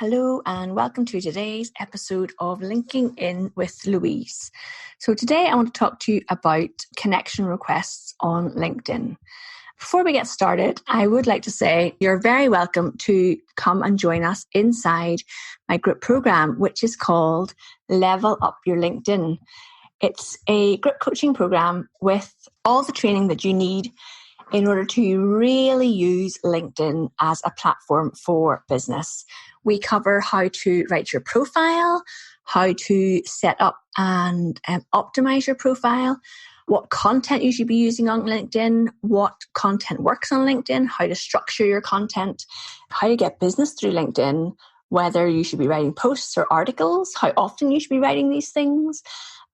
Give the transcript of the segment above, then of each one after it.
Hello and welcome to today's episode of Linking In with Louise. So today I want to talk to you about connection requests on LinkedIn. Before we get started, I would like to say you're very welcome to come and join us inside my group program, which is called Level Up Your LinkedIn. It's a group coaching program with all the training that you need in order to really use LinkedIn as a platform for business. We cover how to write your profile, how to set up and optimize your profile, what content you should be using on LinkedIn, what content works on LinkedIn, how to structure your content, how to get business through LinkedIn, whether you should be writing posts or articles, how often you should be writing these things,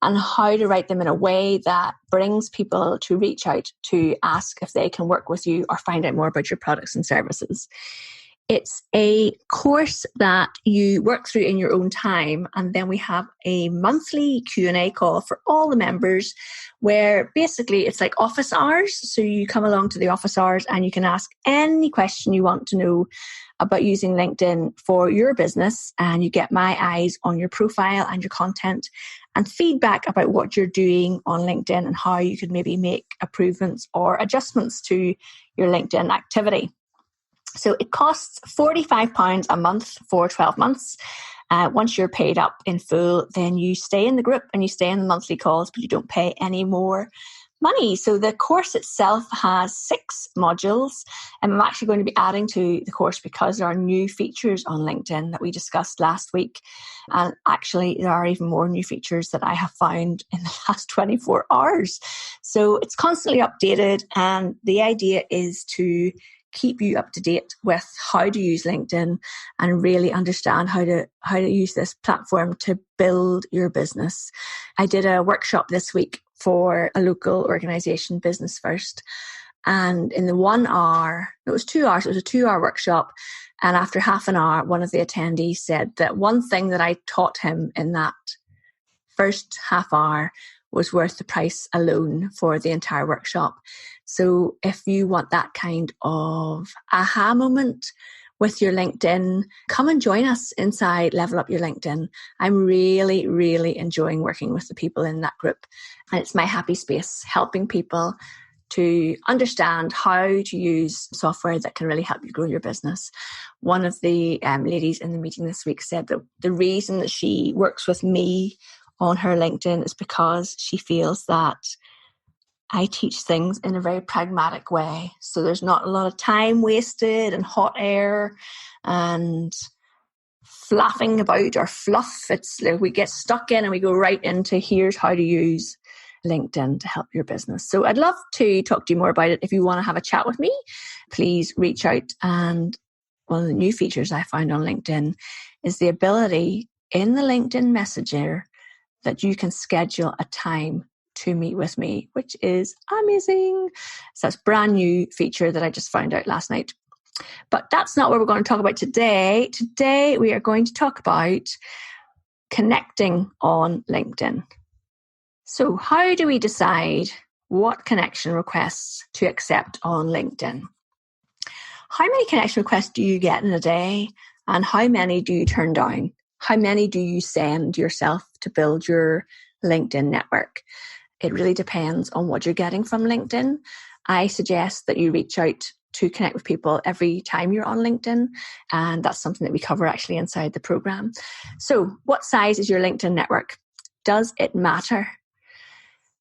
and how to write them in a way that brings people to reach out to ask if they can work with you or find out more about your products and services. It's a course that you work through in your own time, and then we have a monthly Q&A call for all the members where basically it's like office hours. So you come along to the office hours and you can ask any question you want to know about using LinkedIn for your business, and you get my eyes on your profile and your content and feedback about what you're doing on LinkedIn and how you could maybe make improvements or adjustments to your LinkedIn activity. So it costs £45 a month for 12 months. Once you're paid up in full, then you stay in the group and you stay in the monthly calls, but you don't pay any more money. So the course itself has 6 modules, and I'm actually going to be adding to the course because there are new features on LinkedIn that we discussed last week. And actually, there are even more new features that I have found in the last 24 hours. So it's constantly updated, and the idea is to keep you up to date with how to use LinkedIn and really understand how to use this platform to build your business. I did a workshop this week for a local organization, Business First. And in the 1 hour, it was 2 hours, it was a 2-hour workshop. And after half an hour, one of the attendees said that one thing that I taught him in that first half hour was worth the price alone for the entire workshop. So if you want that kind of aha moment with your LinkedIn, come and join us inside Level Up Your LinkedIn. I'm really, really enjoying working with the people in that group. And it's my happy space, helping people to understand how to use software that can really help you grow your business. One of the ladies in the meeting this week said that the reason that she works with me on her LinkedIn is because she feels that I teach things in a very pragmatic way. So there's not a lot of time wasted and hot air and fluffing about or fluff. It's like we get stuck in and we go right into here's how to use LinkedIn to help your business. So I'd love to talk to you more about it. If you want to have a chat with me, please reach out. And one of the new features I found on LinkedIn is the ability in the LinkedIn Messenger that you can schedule a time to meet with me, which is amazing. So that's a brand new feature that I just found out last night. But that's not what we're going to talk about today. Today, we are going to talk about connecting on LinkedIn. So how do we decide what connection requests to accept on LinkedIn? How many connection requests do you get in a day? And how many do you turn down? How many do you send yourself to build your LinkedIn network? It really depends on what you're getting from LinkedIn. I suggest that you reach out to connect with people every time you're on LinkedIn. And that's something that we cover actually inside the program. So what size is your LinkedIn network? Does it matter?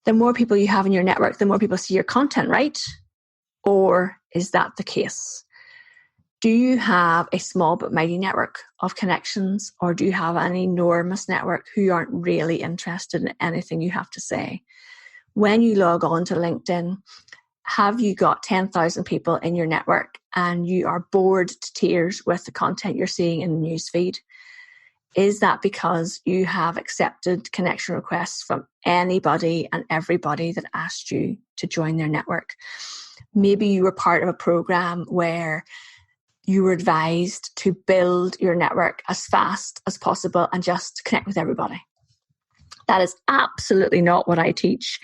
The more people you have in your network, the more people see your content, right? Or is that the case? Do you have a small but mighty network of connections, or do you have an enormous network who aren't really interested in anything you have to say? When you log on to LinkedIn, have you got 10,000 people in your network and you are bored to tears with the content you're seeing in the newsfeed? Is that because you have accepted connection requests from anybody and everybody that asked you to join their network? Maybe you were part of a program where you were advised to build your network as fast as possible and just connect with everybody. That is absolutely not what I teach.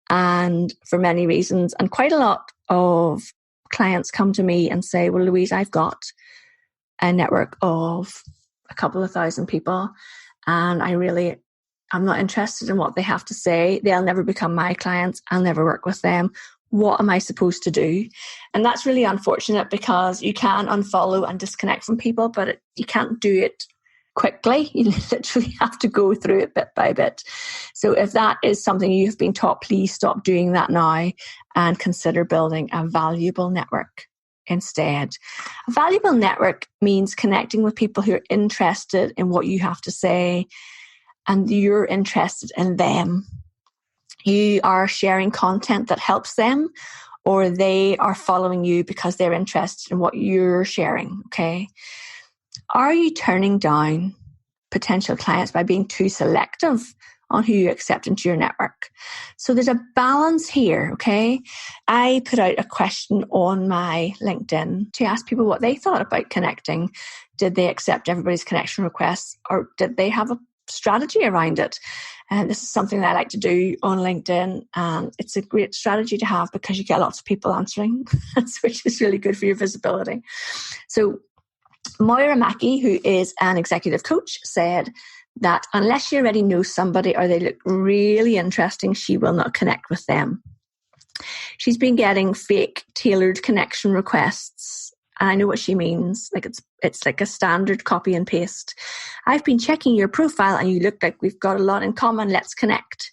And for many reasons, and quite a lot of clients come to me and say, well, Louise, I've got a network of a couple of thousand people and I'm not interested in what they have to say. They'll never become my clients. I'll never work with them. What am I supposed to do? And that's really unfortunate because you can unfollow and disconnect from people, but you can't do it quickly. You literally have to go through it bit by bit. So if that is something you've been taught, please stop doing that now and consider building a valuable network instead. A valuable network means connecting with people who are interested in what you have to say and you're interested in them. You are sharing content that helps them, or they are following you because they're interested in what you're sharing, okay? Are you turning down potential clients by being too selective on who you accept into your network? So there's a balance here, okay? I put out a question on my LinkedIn to ask people what they thought about connecting. Did they accept everybody's connection requests, or did they have a strategy around it? And this is something that I like to do on LinkedIn. And it's a great strategy to have because you get lots of people answering, which is really good for your visibility. So Moira Mackey, who is an executive coach, said that unless you already know somebody or they look really interesting, she will not connect with them. She's been getting fake tailored connection requests. And I know what she means. Like it's like a standard copy and paste. I've been checking your profile and you look like we've got a lot in common. Let's connect.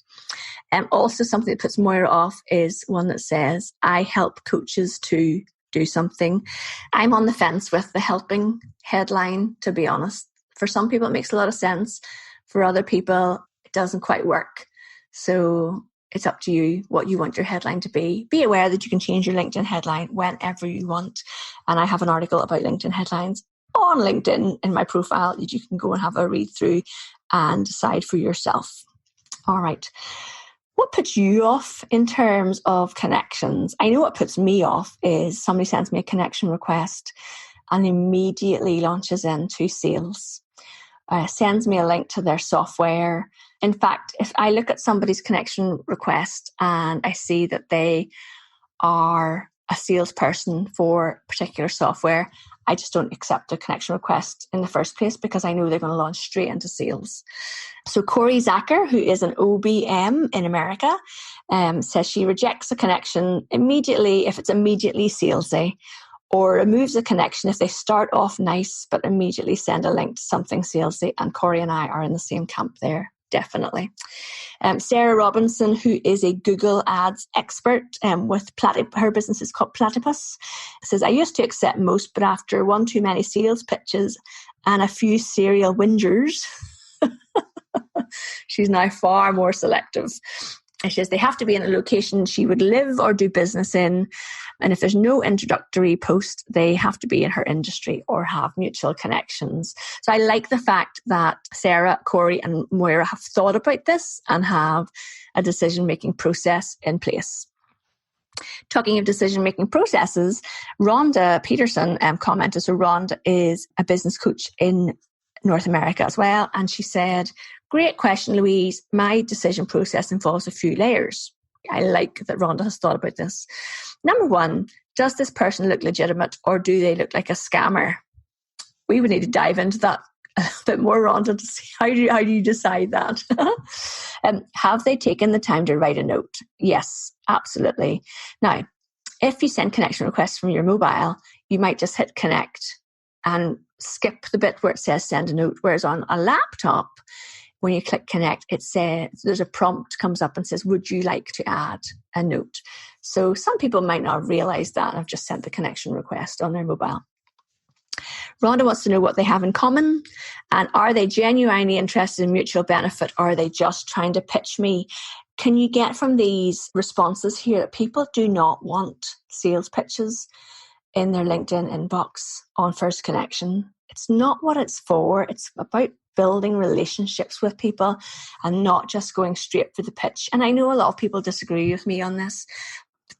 Also something that puts Moira off is one that says, I help coaches to do something. I'm on the fence with the helping headline, to be honest. For some people, it makes a lot of sense. For other people, it doesn't quite work. So it's up to you what you want your headline to be. Be aware that you can change your LinkedIn headline whenever you want. And I have an article about LinkedIn headlines on LinkedIn in my profile that you can go and have a read through and decide for yourself. All right. What puts you off in terms of connections? I know what puts me off is somebody sends me a connection request and immediately launches into sales. Sends me a link to their software. In fact, if I look at somebody's connection request and I see that they are a salesperson for particular software, I just don't accept a connection request in the first place because I know they're going to launch straight into sales. So Corey Zacher, who is an OBM in America, says she rejects a connection immediately if it's immediately salesy, or removes a connection if they start off nice but immediately send a link to something salesy. And Corey and I are in the same camp there, definitely. Sarah Robinson, who is a Google Ads expert with her business is called Platypus, says, I used to accept most, but after one too many sales pitches and a few serial whingers, she's now far more selective. And she says they have to be in a location she would live or do business in. And if there's no introductory post, they have to be in her industry or have mutual connections. So I like the fact that Sarah, Corey and Moira have thought about this and have a decision-making process in place. Talking of decision-making processes, Rhonda Peterson commented. So Rhonda is a business coach in North America as well. And she said, great question, Louise. My decision process involves a few layers. I like that Rhonda has thought about this. Number one, does this person look legitimate or do they look like a scammer? We would need to dive into that a bit more, Rhonda, to see how do you decide that? Have they taken the time to write a note? Yes, absolutely. Now, if you send connection requests from your mobile, you might just hit connect and skip the bit where it says send a note. Whereas on a laptop, when you click connect, it says there's a prompt comes up and says, would you like to add a note? So some people might not realize that and have just sent the connection request on their mobile. Rhonda wants to know what they have in common and are they genuinely interested in mutual benefit or are they just trying to pitch me? Can you get from these responses here that people do not want sales pitches in their LinkedIn inbox on first connection? It's not what it's for. It's about building relationships with people and not just going straight for the pitch. And I know a lot of people disagree with me on this.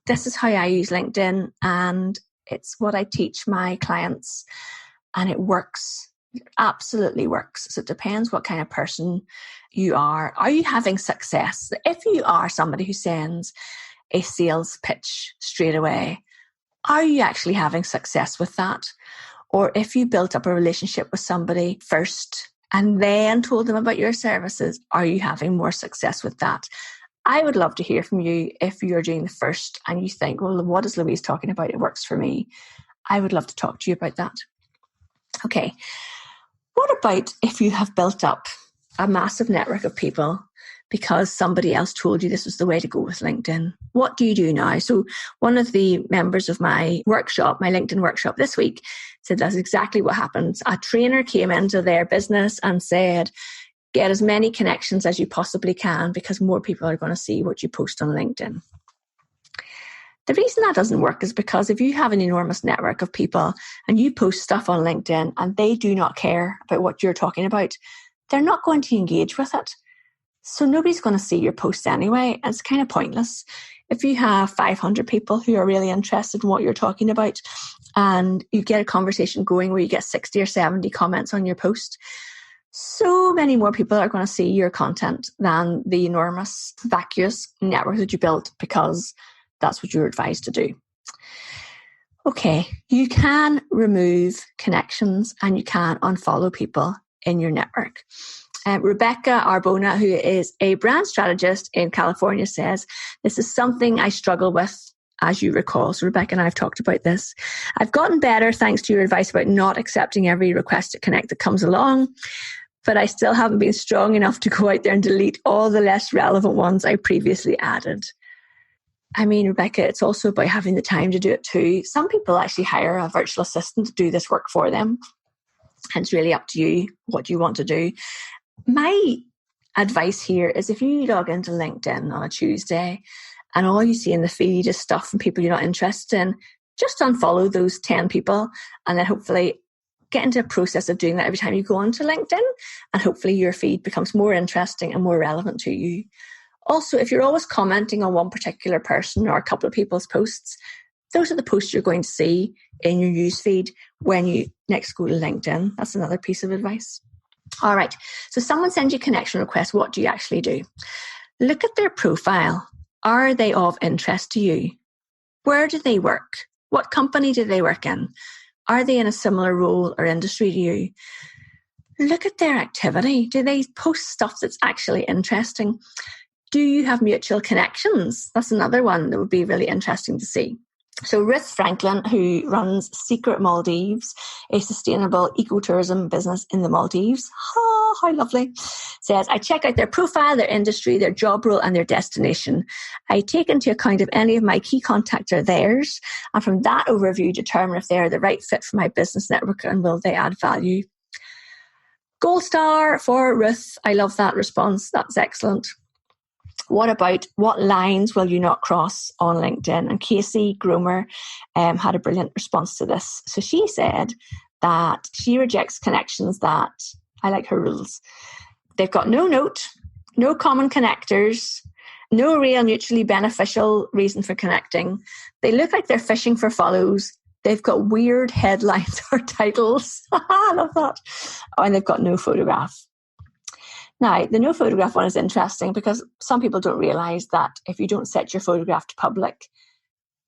This is how I use LinkedIn and it's what I teach my clients and it works. It absolutely works. So it depends what kind of person you are. Are you having success? If you are somebody who sends a sales pitch straight away, are you actually having success with that? or if you built up a relationship with somebody first and then told them about your services, are you having more success with that? I would love to hear from you if you're doing the first and you think, well, what is Louise talking about? It works for me. I would love to talk to you about that. Okay. What about if you have built up a massive network of people because somebody else told you this was the way to go with LinkedIn? What do you do now? So one of the members of my workshop, my LinkedIn workshop this week, said that's exactly what happens. A trainer came into their business and said, get as many connections as you possibly can because more people are going to see what you post on LinkedIn. The reason that doesn't work is because if you have an enormous network of people and you post stuff on LinkedIn and they do not care about what you're talking about, they're not going to engage with it. So nobody's going to see your post anyway. And it's kind of pointless. If you have 500 people who are really interested in what you're talking about and you get a conversation going where you get 60 or 70 comments on your post, so many more people are going to see your content than the enormous vacuous network that you built because that's what you're advised to do. Okay, you can remove connections and you can unfollow people in your network. Rebecca Arbona, who is a brand strategist in California, says, this is something I struggle with, as you recall. So Rebecca and I have talked about this. I've gotten better thanks to your advice about not accepting every request to connect that comes along, but I still haven't been strong enough to go out there and delete all the less relevant ones I previously added. I mean, Rebecca, it's also about having the time to do it too. Some people actually hire a virtual assistant to do this work for them. And it's really up to you what you want to do. My advice here is if you log into LinkedIn on a Tuesday and all you see in the feed is stuff from people you're not interested in, just unfollow those 10 people and then hopefully get into a process of doing that every time you go onto LinkedIn, and hopefully your feed becomes more interesting and more relevant to you. Also, if you're always commenting on one particular person or a couple of people's posts, those are the posts you're going to see in your newsfeed when you next go to LinkedIn. That's another piece of advice. All right. So someone sends you a connection request. What do you actually do? Look at their profile. Are they of interest to you? Where do they work? What company do they work in? Are they in a similar role or industry to you? Look at their activity. Do they post stuff that's actually interesting? Do you have mutual connections? That's another one that would be really interesting to see. So Ruth Franklin, who runs Secret Maldives, a sustainable ecotourism business in the Maldives, how lovely, says, I check out their profile, their industry, their job role and their destination. I take into account if any of my key contacts are theirs, and from that overview determine if they're the right fit for my business network and will they add value. Gold star for Ruth. I love that response. That's excellent. What about what lines will you not cross on LinkedIn? And Casey Gromer had a brilliant response to this. So she said that she rejects connections that, I like her rules, they've got no note, no common connectors, no real mutually beneficial reason for connecting. They look like they're fishing for follows. They've got weird headlines or titles. I love that. Oh, and they've got no photograph. Now, the no photograph one is interesting because some people don't realize that if you don't set your photograph to public,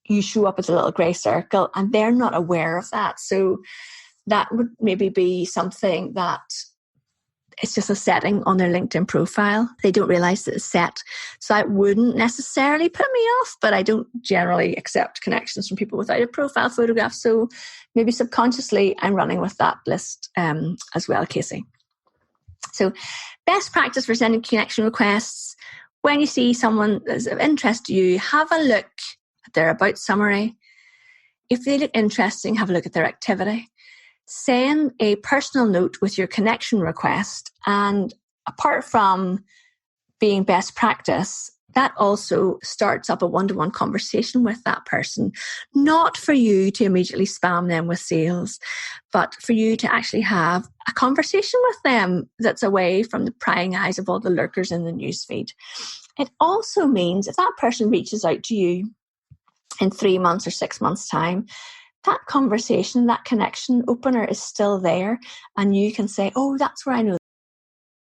you show up as a little grey circle and they're not aware of that. So that would maybe be something that it's just a setting on their LinkedIn profile. They don't realize that it's set. So that wouldn't necessarily put me off, but I don't generally accept connections from people without a profile photograph. So maybe subconsciously I'm running with that list as well, Casey. So best practice for sending connection requests. When you see someone that's of interest to you, have a look at their about summary. If they look interesting, have a look at their activity. Send a personal note with your connection request. And apart from being best practice, that also starts up a one-to-one conversation with that person. Not for you to immediately spam them with sales, but for you to actually have a conversation with them that's away from the prying eyes of all the lurkers in the newsfeed. It also means if that person reaches out to you in 3 months or 6 months' time, that conversation, that connection opener is still there, and you can say, oh, that's where I know